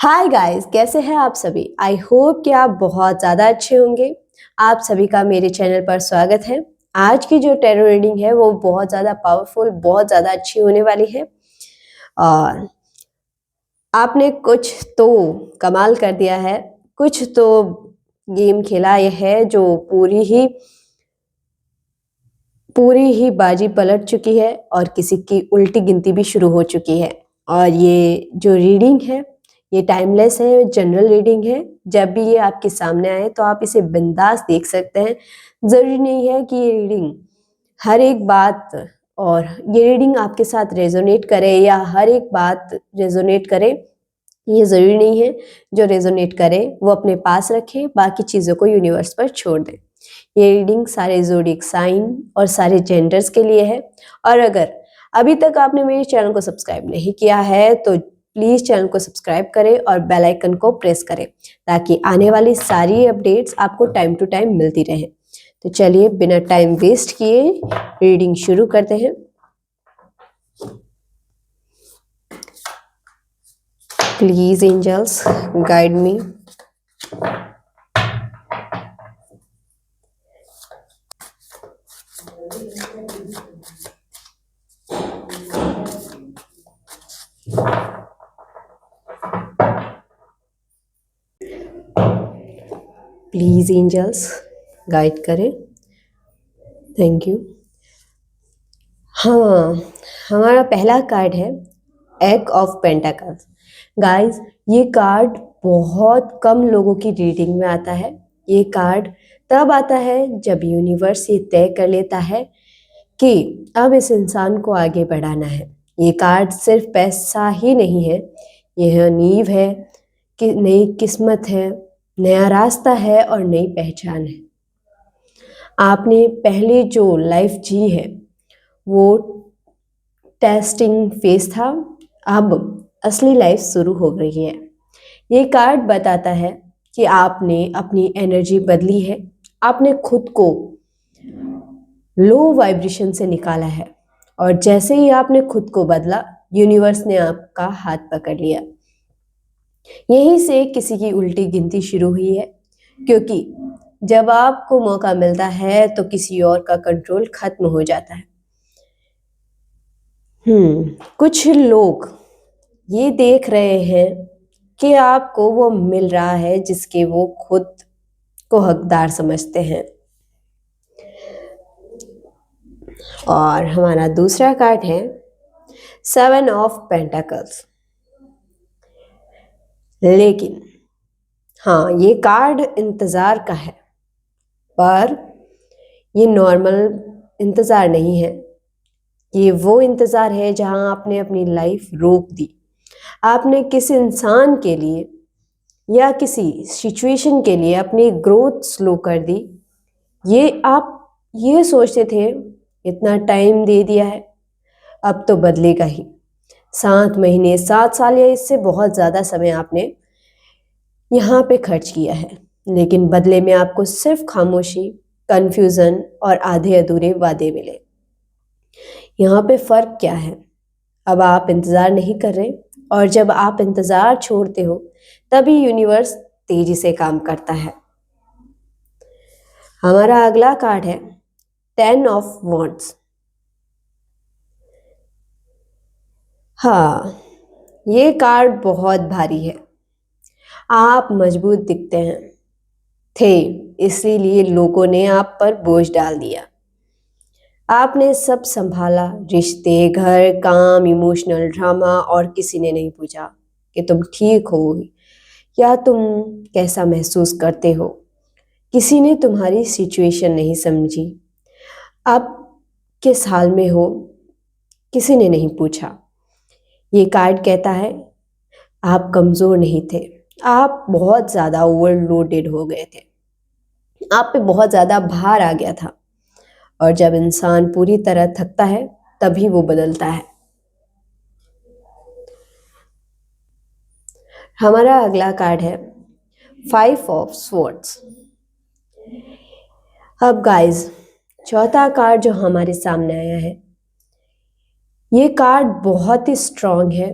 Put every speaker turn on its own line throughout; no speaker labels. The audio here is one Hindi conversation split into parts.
हाय गाइस, कैसे हैं आप सभी। आई होप कि आप बहुत ज़्यादा अच्छे होंगे। आप सभी का मेरे चैनल पर स्वागत है। आज की जो टैरो रीडिंग है वो बहुत ज़्यादा पावरफुल, बहुत ज़्यादा अच्छी होने वाली है। और आपने कुछ तो कमाल कर दिया है, कुछ तो गेम खेला ये है जो पूरी ही बाजी पलट चुकी है और किसी की उल्टी गिनती भी शुरू हो चुकी है। और ये जो रीडिंग है ये टाइमलेस है, जनरल रीडिंग है। जब भी ये आपके सामने आए तो आप इसे बिंदास देख सकते हैं। ज़रूरी नहीं है कि ये रीडिंग हर एक बात और ये रीडिंग आपके साथ रेजोनेट करे या हर एक बात रेजोनेट करे, ये ज़रूरी नहीं है। जो रेजोनेट करे वो अपने पास रखें, बाकी चीज़ों को यूनिवर्स पर छोड़ दें। ये रीडिंग सारे ज़ोडिएक साइन और सारे जेंडर्स के लिए है। और अगर अभी तक आपने मेरे चैनल को सब्सक्राइब नहीं किया है तो प्लीज़ चैनल को सब्सक्राइब करें और बेल आइकन को प्रेस करें ताकि आने वाली सारी अपडेट्स आपको टाइम टू टाइम मिलती रहे। तो चलिए बिना टाइम वेस्ट किए रीडिंग शुरू करते हैं। Please angels guide me. Please angels guide करें। Thank you. हाँ, हमारा पहला कार्ड है एग ऑफ पेंटाकल्स। गाइस, ये कार्ड बहुत कम लोगों की रीडिंग में आता है। ये कार्ड तब आता है जब यूनिवर्स ये तय कर लेता है कि अब इस इंसान को आगे बढ़ाना है। ये कार्ड सिर्फ पैसा ही नहीं है, यह नींव है कि नई किस्मत है, नया रास्ता है और नई पहचान है। आपने पहले जो लाइफ जी है वो टेस्टिंग फेज था, अब असली लाइफ शुरू हो रही है। ये कार्ड बताता है कि आपने अपनी एनर्जी बदली है, आपने खुद को लो वाइब्रेशन से निकाला है और जैसे ही आपने खुद को बदला यूनिवर्स ने आपका हाथ पकड़ लिया। यहीं से किसी की उल्टी गिनती शुरू हुई है, क्योंकि जब आपको मौका मिलता है तो किसी और का कंट्रोल खत्म हो जाता है। कुछ लोग ये देख रहे हैं कि आपको वो मिल रहा है जिसके वो खुद को हकदार समझते हैं। और हमारा दूसरा कार्ड है सेवन ऑफ पेंटाकल्स। लेकिन हाँ, ये कार्ड इंतजार का है, पर ये नॉर्मल इंतजार नहीं है। ये वो इंतजार है जहां आपने अपनी लाइफ रोक दी। आपने किसी इंसान के लिए या किसी सिचुएशन के लिए अपनी ग्रोथ स्लो कर दी। ये आप ये सोचते थे इतना टाइम दे दिया है, अब तो बदलेगा ही। 7 महीने, 7 साल या इससे बहुत ज़्यादा समय आपने यहाँ पे खर्च किया है, लेकिन बदले में आपको सिर्फ खामोशी, कंफ्यूजन और आधे अधूरे वादे मिले। यहाँ पे फ़र्क क्या है? अब आप इंतज़ार नहीं कर रहे, और जब आप इंतज़ार छोड़ते हो तभी यूनिवर्स तेजी से काम करता है। हमारा अगला कार्ड है 10 ऑफ वॉन्ड्स। हाँ, ये कार्ड बहुत भारी है। आप मजबूत दिखते हैं थे, इसीलिए लोगों ने आप पर बोझ डाल दिया। आपने सब संभाला, रिश्ते, घर, काम, इमोशनल ड्रामा, और किसी ने नहीं पूछा कि तुम ठीक हो या तुम कैसा महसूस करते हो। किसी ने तुम्हारी सिचुएशन नहीं समझी। आप किस हाल में हो किसी ने नहीं पूछा। ये कार्ड कहता है आप कमज़ोर नहीं थे, आप बहुत ज़्यादा ओवरलोडेड हो गए थे। आप पे बहुत ज़्यादा भार आ गया था, और जब इंसान पूरी तरह थकता है तभी वो बदलता है। हमारा अगला कार्ड है 5 ऑफ स्वॉर्ड्स। अब गाइस, चौथा कार्ड जो हमारे सामने आया है, ये कार्ड बहुत ही स्ट्रांग है।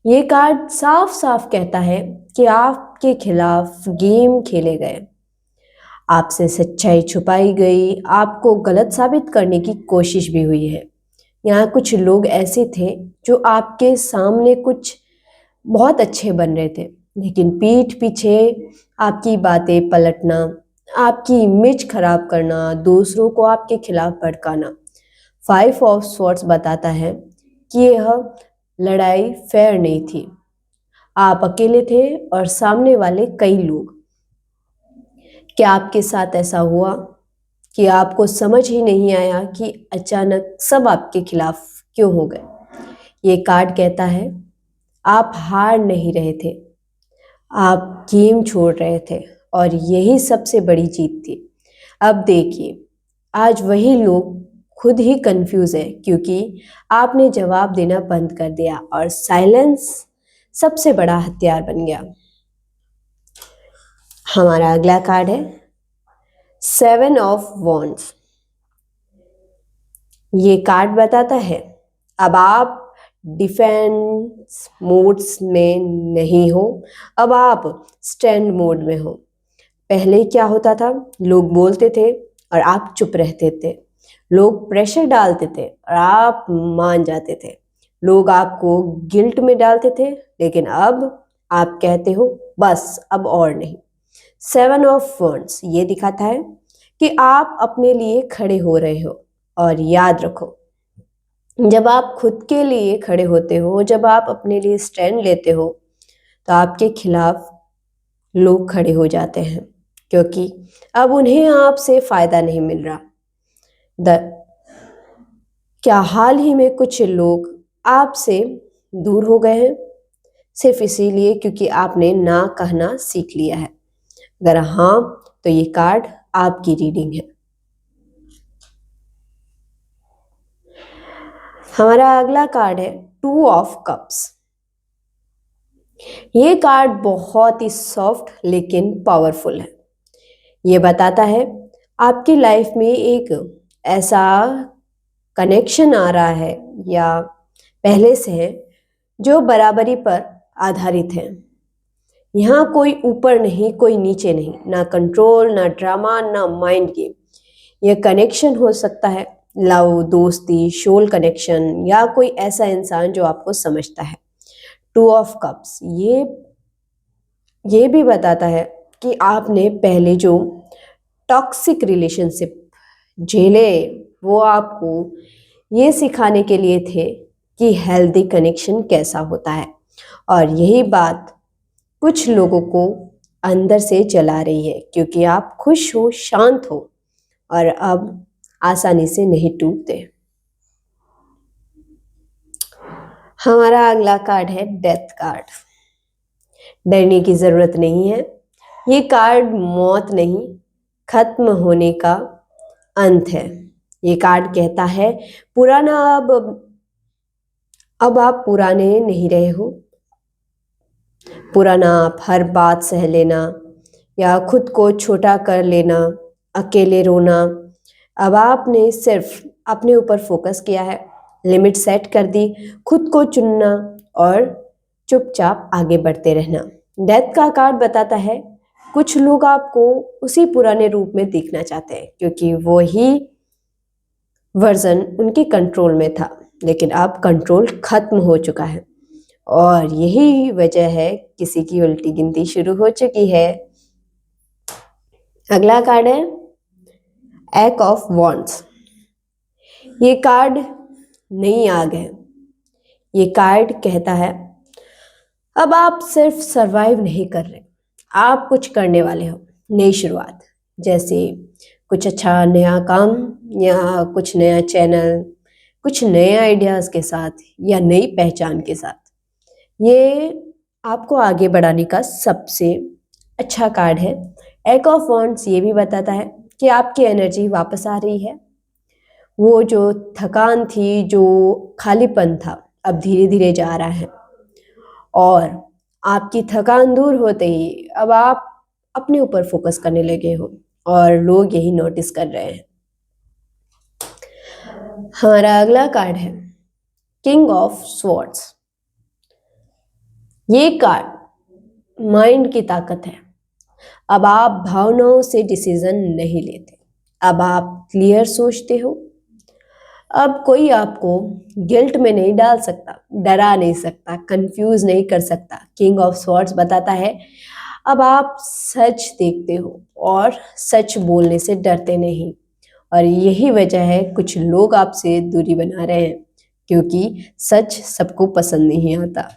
ये कार्ड साफ साफ कहता है कि आपके खिलाफ गेम खेले गए, आपसे सच्चाई छुपाई गई, आपको गलत साबित करने की कोशिश भी हुई है। यहाँ कुछ लोग ऐसे थे जो आपके सामने कुछ बहुत अच्छे बन रहे थे, लेकिन पीठ पीछे आपकी बातें पलटना, आपकी इमेज खराब करना, दूसरों को आपके खिलाफ भड़काना। 5 ऑफ स्वॉर्ड्स बताता है कि यह लड़ाई फेयर नहीं थी। आप अकेले थे और सामने वाले कई लोग। क्या आपके साथ ऐसा हुआ कि आपको समझ ही नहीं आया कि अचानक सब आपके खिलाफ क्यों हो गए? ये कार्ड कहता है आप हार नहीं रहे थे, आप गेम छोड़ रहे थे, और यही सबसे बड़ी जीत थी। अब देखिए, आज वही लोग खुद ही कंफ्यूज है क्योंकि आपने जवाब देना बंद कर दिया और साइलेंस सबसे बड़ा हथियार बन गया। हमारा अगला कार्ड है 7 ऑफ वॉन्ड्स। ये कार्ड बताता है अब आप डिफेंस मोड्स में नहीं हो, अब आप स्टैंड मोड में हो। पहले क्या होता था, लोग बोलते थे और आप चुप रहते थे, लोग प्रेशर डालते थे और आप मान जाते थे, लोग आपको गिल्ट में डालते थे, लेकिन अब आप कहते हो बस अब और नहीं। 7 ऑफ वॉन्ड्स ये दिखाता है कि आप अपने लिए खड़े हो रहे हो। और याद रखो, जब आप खुद के लिए खड़े होते हो, जब आप अपने लिए स्टैंड लेते हो, तो आपके खिलाफ लोग खड़े हो जाते हैं क्योंकि अब उन्हें आपसे फायदा नहीं मिल रहा। क्या हाल ही में कुछ लोग आपसे दूर हो गए हैं सिर्फ इसीलिए क्योंकि आपने ना कहना सीख लिया है? अगर हाँ, तो ये कार्ड आपकी रीडिंग है। हमारा अगला कार्ड है 2 ऑफ कप्स। ये कार्ड बहुत ही सॉफ्ट लेकिन पावरफुल है। ये बताता है आपकी लाइफ में एक ऐसा कनेक्शन आ रहा है या पहले से है जो बराबरी पर आधारित है। यहाँ कोई ऊपर नहीं, कोई नीचे नहीं, ना कंट्रोल, ना ड्रामा, ना माइंड गेम। यह कनेक्शन हो सकता है लव, दोस्ती, सोल कनेक्शन, या कोई ऐसा इंसान जो आपको समझता है। 2 ऑफ कप्स ये भी बताता है कि आपने पहले जो टॉक्सिक रिलेशनशिप झेले, वो आपको ये सिखाने के लिए थे कि हेल्दी कनेक्शन कैसा होता है। और यही बात कुछ लोगों को अंदर से जला रही है क्योंकि आप खुश हो, शांत हो, और अब आसानी से नहीं टूटते। हमारा अगला कार्ड है डेथ कार्ड। डरने की जरूरत नहीं है, ये कार्ड मौत नहीं, खत्म होने का अंत है। ये कार्ड कहता है पुराना अब आप पुराने नहीं रहे हो। पुराना आप हर बात सह लेना या खुद को छोटा कर लेना, अकेले रोना, अब आपने सिर्फ अपने ऊपर फोकस किया है, लिमिट सेट कर दी, खुद को चुनना और चुपचाप आगे बढ़ते रहना। डेथ का कार्ड बताता है कुछ लोग आपको उसी पुराने रूप में देखना चाहते हैं क्योंकि वो ही वर्जन उनके कंट्रोल में था, लेकिन अब कंट्रोल खत्म हो चुका है और यही वजह है किसी की उल्टी गिनती शुरू हो चुकी है। अगला कार्ड है एट ऑफ वॉन्ड्स। ये कार्ड नई आग है। ये कार्ड कहता है अब आप सिर्फ सरवाइव नहीं कर रहे, आप कुछ करने वाले हो। नई शुरुआत, जैसे कुछ अच्छा नया काम या कुछ नया चैनल, कुछ नए आइडियाज़ के साथ या नई पहचान के साथ। ये आपको आगे बढ़ाने का सबसे अच्छा कार्ड है। एट ऑफ वॉन्ड्स ये भी बताता है कि आपकी एनर्जी वापस आ रही है। वो जो थकान थी, जो खालीपन था, अब धीरे धीरे जा रहा है और आपकी थकान दूर होते ही अब आप अपने ऊपर फोकस करने लगे हो और लोग यही नोटिस कर रहे हैं। हमारा अगला कार्ड है किंग ऑफ स्वॉर्ड्स। ये कार्ड माइंड की ताकत है। अब आप भावनाओं से डिसीजन नहीं लेते, अब आप क्लियर सोचते हो। अब कोई आपको गिल्ट में नहीं डाल सकता, डरा नहीं सकता, कंफ्यूज नहीं कर सकता। किंग ऑफ स्वॉर्ड्स बताता है अब आप सच देखते हो और सच बोलने से डरते नहीं। और यही वजह है कुछ लोग आपसे दूरी बना रहे हैं, क्योंकि सच सबको पसंद नहीं आता।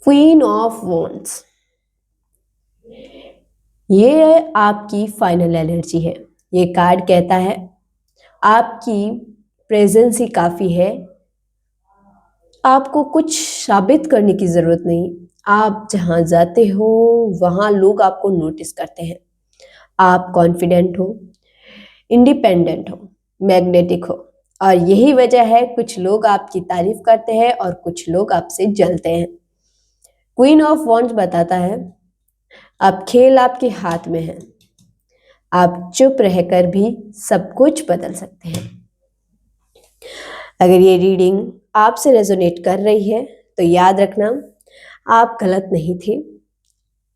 क्वीन ऑफ वॉन्ड्स, ये आपकी फाइनल एनर्जी है। ये कार्ड कहता है आपकी प्रेजेंस ही काफी है, आपको कुछ साबित करने की जरूरत नहीं। आप जहां जाते हो वहां लोग आपको नोटिस करते हैं। आप कॉन्फिडेंट हो, इंडिपेंडेंट हो, मैग्नेटिक हो, और यही वजह है कुछ लोग आपकी तारीफ करते हैं और कुछ लोग आपसे जलते हैं। क्वीन ऑफ वॉन्ड्स बताता है अब खेल आपके हाथ में है, आप चुप रहकर भी सब कुछ बदल सकते हैं। अगर ये रीडिंग आपसे रेजोनेट कर रही है तो याद रखना, आप गलत नहीं थे,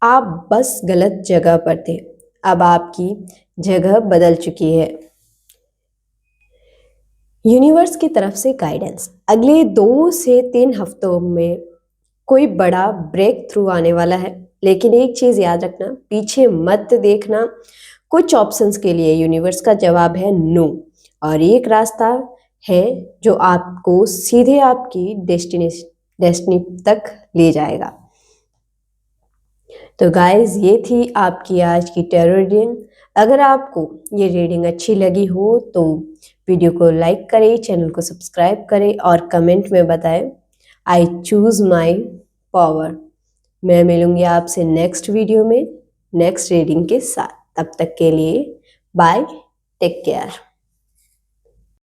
आप बस गलत जगह पर थे। अब आपकी जगह बदल चुकी है। यूनिवर्स की तरफ से गाइडेंस, अगले 2 से 3 हफ्तों में कोई बड़ा ब्रेक थ्रू आने वाला है। लेकिन एक चीज याद रखना, पीछे मत देखना। कुछ ऑप्शंस के लिए यूनिवर्स का जवाब है नो, और एक रास्ता है जो आपको सीधे आपकी डेस्टिनी तक ले जाएगा। तो गाइज, ये थी आपकी आज की टैरो रीडिंग। अगर आपको ये रीडिंग अच्छी लगी हो तो वीडियो को लाइक करें, चैनल को सब्सक्राइब करें और कमेंट में बताएं आई चूज माई पावर। मैं मिलूंगी आपसे नेक्स्ट वीडियो में नेक्स्ट रीडिंग के साथ। तब तक के लिए बाय, टेक केयर।